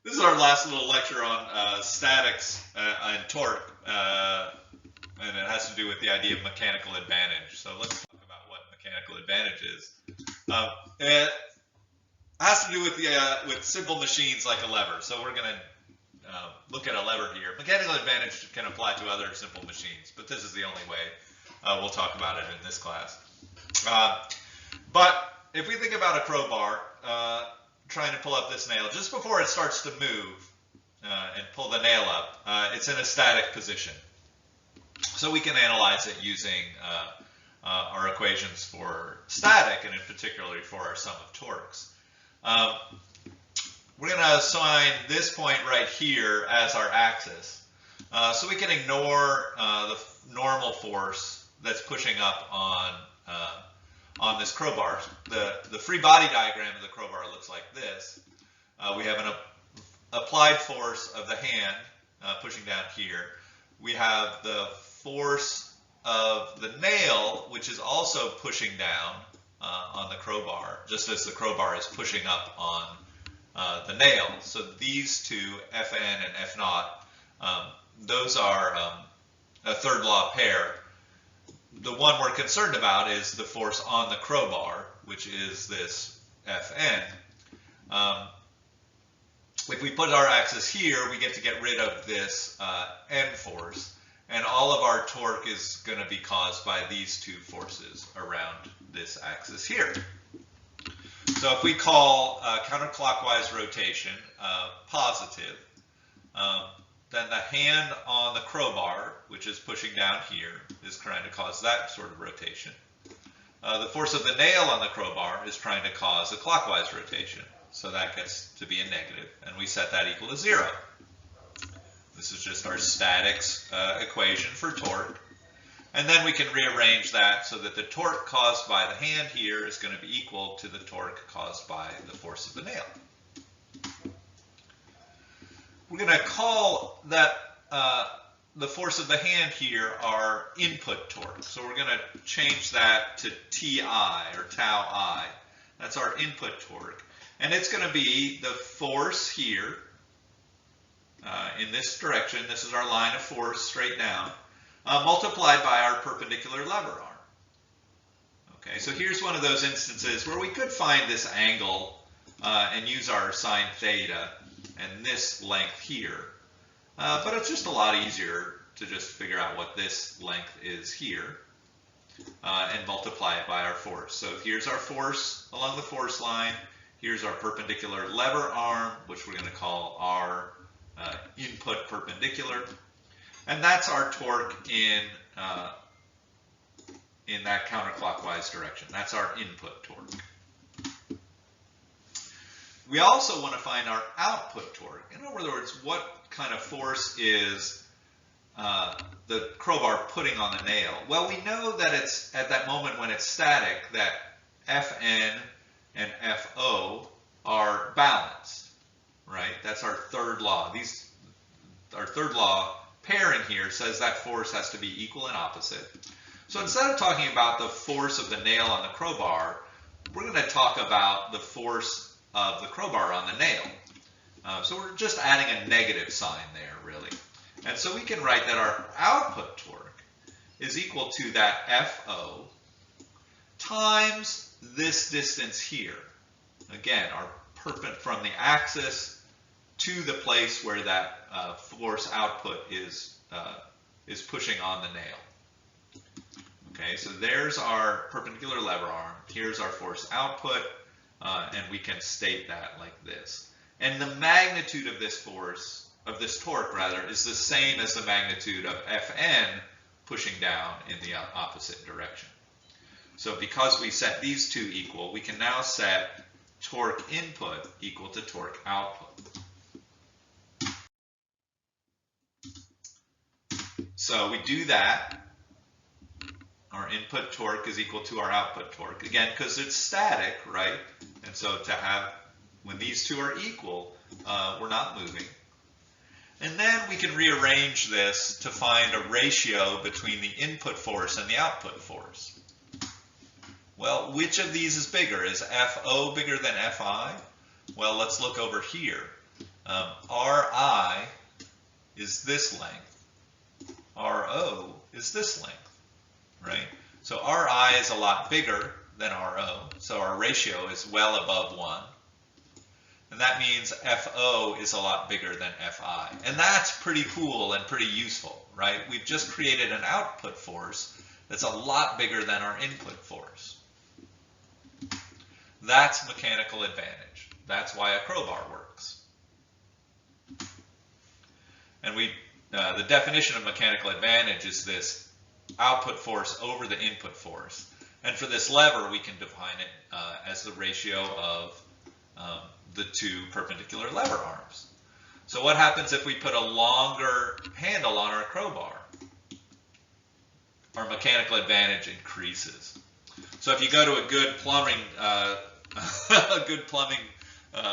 This is our last little lecture on statics and torque, and it has to do with the idea of mechanical advantage. So let's talk about what mechanical advantage is. It has to do with simple machines like a lever. So we're going to look at a lever here. Mechanical advantage can apply to other simple machines, but this is the only way we'll talk about it in this class. But if we think about a crowbar, trying to pull up this nail, just before it starts to move and pull the nail up, it's in a static position. So we can analyze it using our equations for static, and in particular for our sum of torques. We're going to assign this point right here as our axis. So we can ignore the normal force that's pushing up on this crowbar. The free body diagram of the crowbar looks like this. We have an applied force of the hand pushing down here. We have the force of the nail, which is also pushing down on the crowbar, just as the crowbar is pushing up on the nail. So these two, Fn and F naught, those are a third law pair. The one we're concerned about is the force on the crowbar, which is this Fn. If we put our axis here, we get to get rid of this N force, and all of our torque is going to be caused by these two forces around this axis here. So if we call counterclockwise rotation positive, then the hand on the crowbar, which is pushing down here, is trying to cause that sort of rotation. The force of the nail on the crowbar is trying to cause a clockwise rotation. So that gets to be a negative, and we set that equal to 0. This is just our statics equation for torque. And then we can rearrange that so that the torque caused by the hand here is going to be equal to the torque caused by the force of the nail. We're going to call that the force of the hand here our input torque. So we're going to change that to Ti, or tau I. That's our input torque. And it's going to be the force here in this direction. This is our line of force straight down, multiplied by our perpendicular lever arm. Okay, so here's one of those instances where we could find this angle and use our sine theta and this length here. But it's just a lot easier to just figure out what this length is here and multiply it by our force. So here's our force along the force line. Here's our perpendicular lever arm, which we're going to call our input perpendicular. And that's our torque in that counterclockwise direction. That's our input torque. We also want to find our output torque. In other words, what kind of force is the crowbar putting on the nail? Well, we know that it's at that moment when it's static that Fn and Fo are balanced, right? That's our third law. Our third law pairing here says that force has to be equal and opposite. So instead of talking about the force of the nail on the crowbar, we're going to talk about the force of the crowbar on the nail. So we're just adding a negative sign there, really. And so we can write that our output torque is equal to that Fo times this distance here. Again, our from the axis to the place where that force output is pushing on the nail. Okay, so there's our perpendicular lever arm. Here's our force output, and we can state that like this. And the magnitude of this force, of this torque rather, is the same as the magnitude of Fn pushing down in the opposite direction. So because we set these two equal, we can now set torque input equal to torque output. So we do that. Our input torque is equal to our output torque. Again, because it's static, right? And so to have, when these two are equal, we're not moving. And then we can rearrange this to find a ratio between the input force and the output force. Well, which of these is bigger? Is Fo bigger than Fi? Well, let's look over here. Ri is this length, Ro is this length, right? So Ri is a lot bigger than Ro, so our ratio is well above 1. And that means FO is a lot bigger than Fi. And that's pretty cool and pretty useful, right? We've just created an output force that's a lot bigger than our input force. That's mechanical advantage. That's why a crowbar works. And the definition of mechanical advantage is this output force over the input force. And for this lever, we can define it as the ratio of the two perpendicular lever arms. So what happens if we put a longer handle on our crowbar? Our mechanical advantage increases. So if you go to a good plumbing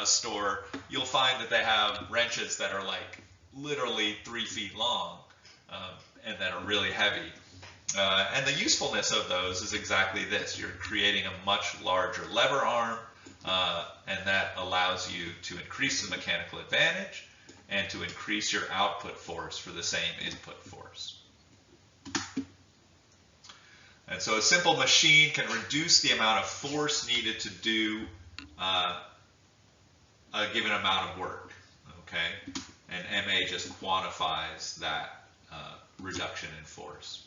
store, you'll find that they have wrenches that are like literally 3 feet long and that are really heavy. And the usefulness of those is exactly this. You're creating a much larger lever arm, and that allows you to increase the mechanical advantage and to increase your output force for the same input force. And so a simple machine can reduce the amount of force needed to do a given amount of work, okay? And MA just quantifies that reduction in force.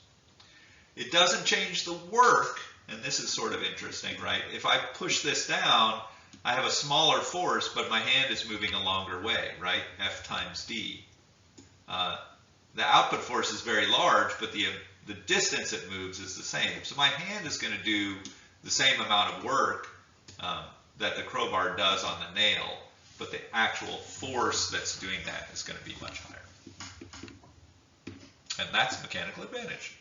It doesn't change the work, and this is sort of interesting, right? If I push this down, I have a smaller force, but my hand is moving a longer way, right? F times D. The output force is very large, but the distance it moves is the same. So my hand is going to do the same amount of work that the crowbar does on the nail, but the actual force that's doing that is going to be much higher. And that's mechanical advantage.